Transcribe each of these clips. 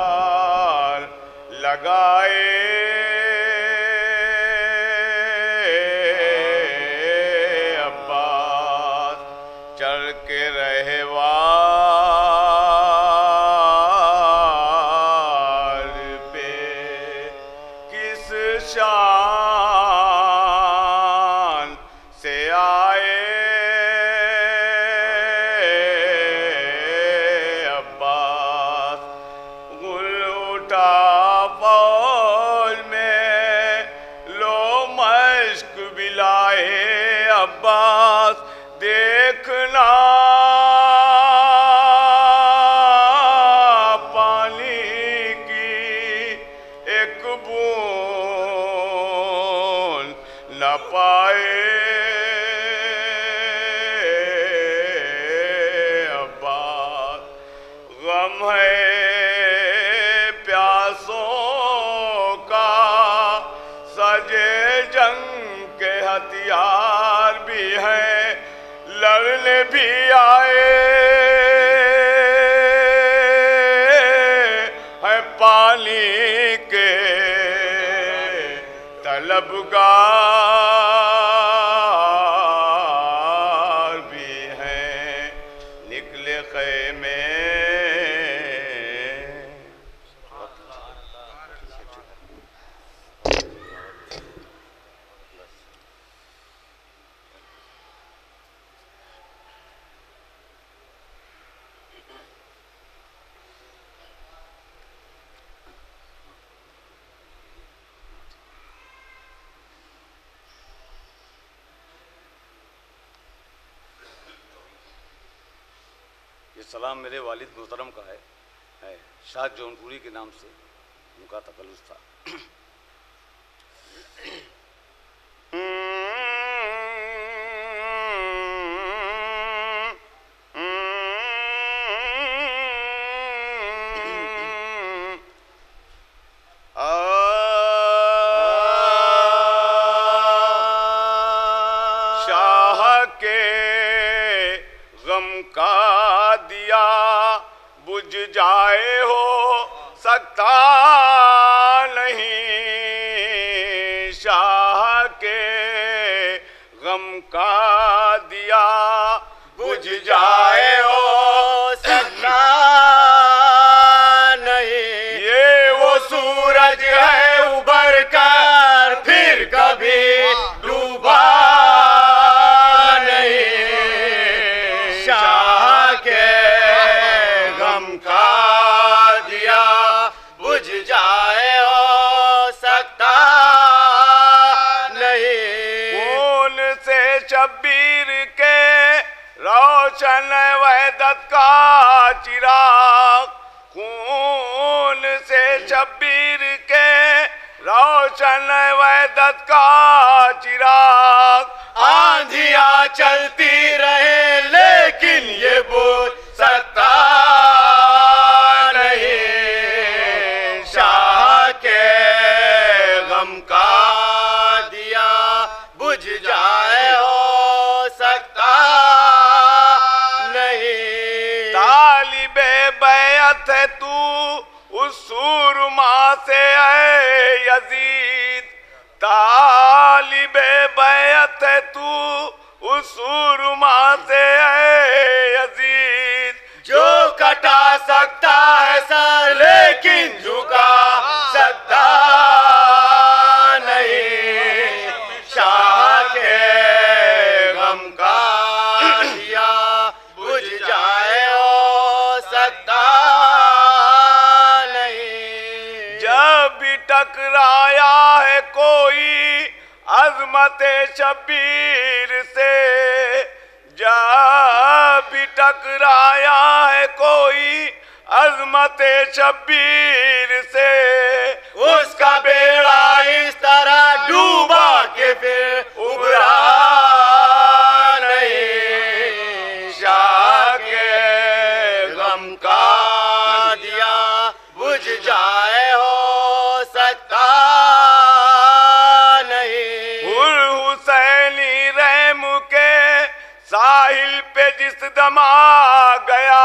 हथियार लगाए अब्बास चढ़ के रहे वार पे किस शान से आए अब्बास गुल उठा फौज में लो मश्क बिलाए अब्बास देखना पानी की एक बूंद न पाए अब्बास गम है प्यासों का सजे जंग के हथियार भी हैं लड़ने भी आए हैं पानी के तलबगार भी हैं निकले ख़ैमे ये सलाम मेरे वालिद मोहतरम का है शाह जौनपुरी के नाम से उनका तकल्लुस था। शाह के गम का दिया बुझ जाए हो सकता नहीं शाह के गम का दिया बुझ जाए हो सकता नहीं ये वो सूरज है उबर कर फिर कभी डूबा शब्बीर के रोशन वहदत का चिराग खून से शब्बीर के रोशन वहदत का चिराग आंधियां चलती रहे लेकिन ये बुझ सकता नहीं शाह के गम का दिया बुझ जाए बैअत है तू उस सूरमा से है यजीद तालिबे बैअत है तू उस सूरमा से है यजीद जो कटा सकता है सर लेकिन झुका सकता नहीं शाह के गम का दिया बुझ जाए टकराया है कोई अजमत शब्बीर से जब भी टकराया है कोई अजमत शब्बीर से उसका बेड़ा इस तरह डूबा के फिर उभरा नहीं शाह के गम का दिया बुझ जाए साहिल पे जिस दमा गया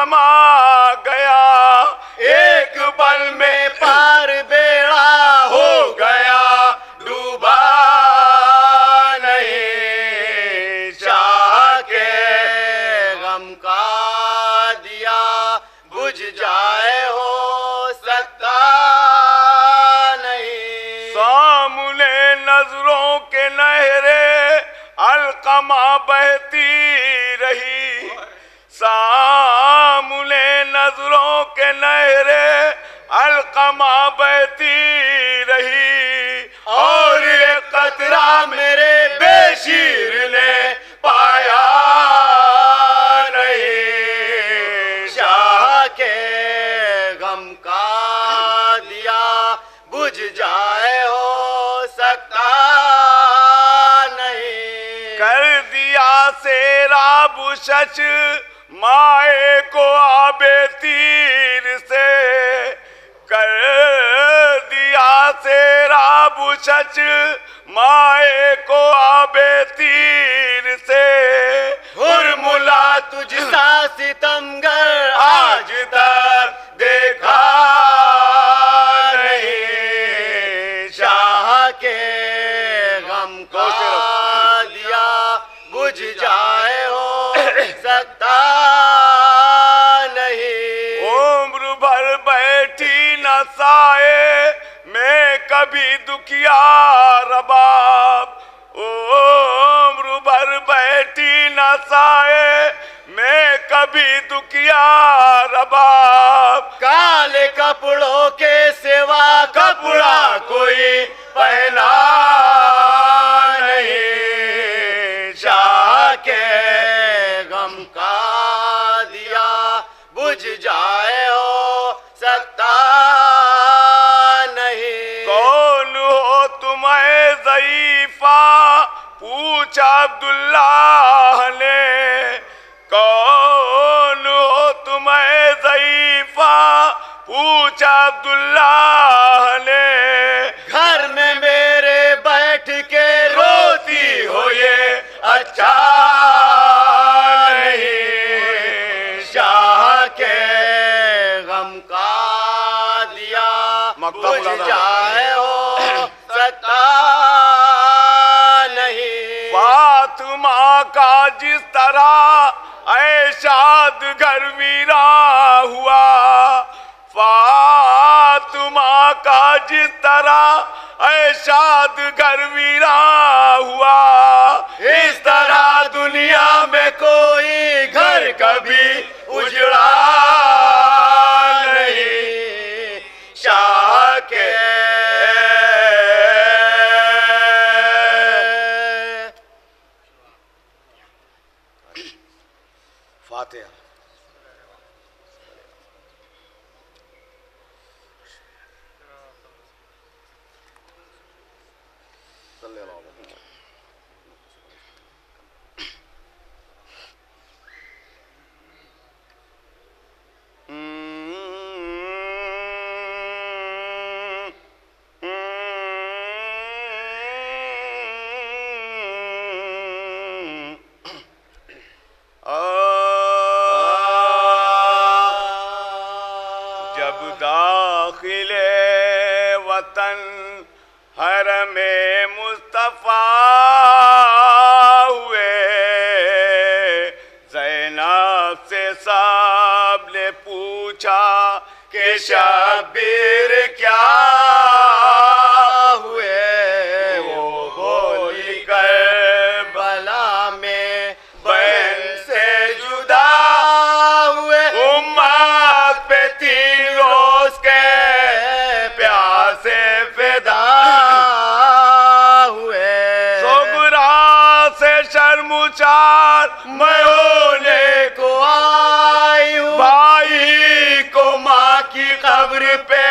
समा गया, एक पल में पार बेड़ा हो गया, डूबा नहीं। शाह के गम का दिया बुझ जाए हो सकता नहीं। सामने नजरों के नहरे अलकमा बहती रही, सामने नजरों के नहरे अलकमा बहती रही, और ये कतरा मेरे बेशीर ने पाया नहीं। शाह के गम का दिया बुझ जाए हो सकता नहीं। कर दिया सेरा बुशच माए को आबे तीर से, कर दिया सेरा बुशच माए को आबे तीर से। हुरमुला तुझसा सितमगर आज तक देखा नहीं। शाह के गम को दिया बुझ जाए हो सकता नहीं। उम्र भर बैठी न साए मैं कभी दुखिया रबाब, उम्र भर बैठी न साए मैं कभी दुखिया रबाब। काले कपड़ों के सिवा कपड़ा कोई पहना नहीं। शाह के गम का दिया बुझ जाए हो सकता नहीं। कौन हो तुम्हें ज़ईफ़ा पूछा अब्दुल्लाह ने, कौन हो तुम्हें ज़ईफ़ा पूछा अब्दुल्लाह ने। घर में मेरे बैठ के रोती हो ये अच्छा नहीं। शाह के गम का दिया बुझ जाए हो सकता नहीं। फातिमा का जिस तरह ऐशाद घर वीरा हुआ, फातिमा का जिस तरह ऐशाद घर वीरा हुआ, इस तरह दुनिया में कोई घर कभी उजड़ा नहीं। शाह के फातिहा। जब दाखिले वतन हरमे मुस्तफा हुए, ज़ैनब से साहब ने पूछा कि शब्बीर क्या हुए। वो बोली करबला में बहन से जुदा हुए, उम्मत पे 3 रोज के प्यासे फिदा हुए। सुगरा से शर्मुचार मैं होने को आई हूँ, भाई को माँ की कब्र पे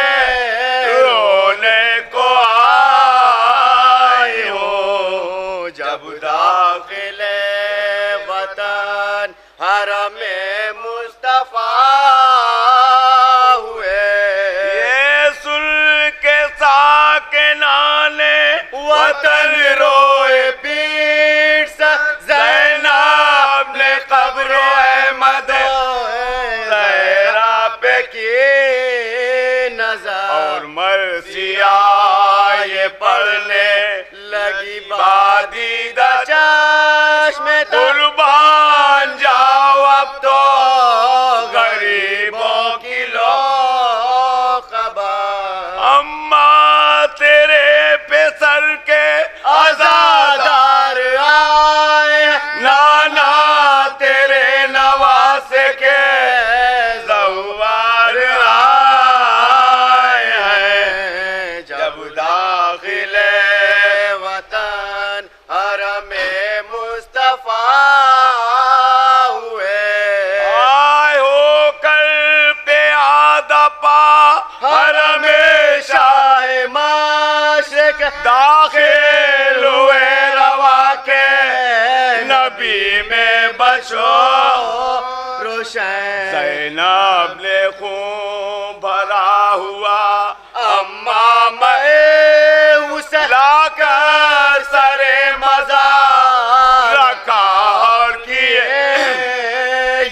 रोने को आई हूँ। जब दाखिले वतन हरमे मुस्तफा हुए, ये सुन के साके नाने वतन रोए पीठ से, ज़ैनब ने कब्र अहमद की नजर और मर्सिया ये पढ़ने लगी बादीदा चश्मे कुर्बान जाओ अब तो गरीबों की लो खबर। अम्मा तेरे पे सर के आजादार आए, नाना तेरे नवासे के ज़वार आए हैं। जब दाखिले वतन हरमे मुस्तफा हुए, आए हो कर पे आदा पा हरमे शाह माशिक दाखिल हुए रवा के नबी में बचो रोशन। ज़ैनब ने खून भरा हुआ अम्मा मैं उसे लाकर सरे मज़ार रखा और किए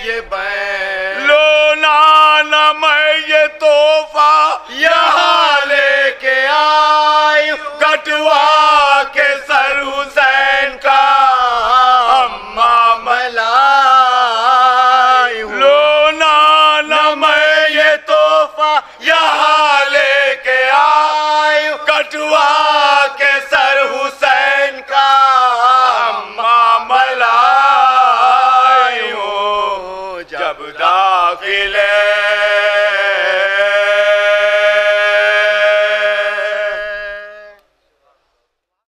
ये बैन। लो नाना मैं ये तोहफा यहाँ लेके आई, कटवा के सर हुसैन का अम्मा मलाई हूँ। लो नाना मैं ये तोहफा यहाँ लेके आई, कटवा के सर हुसैन का अम्मा मलाई हूँ। जब दाखिले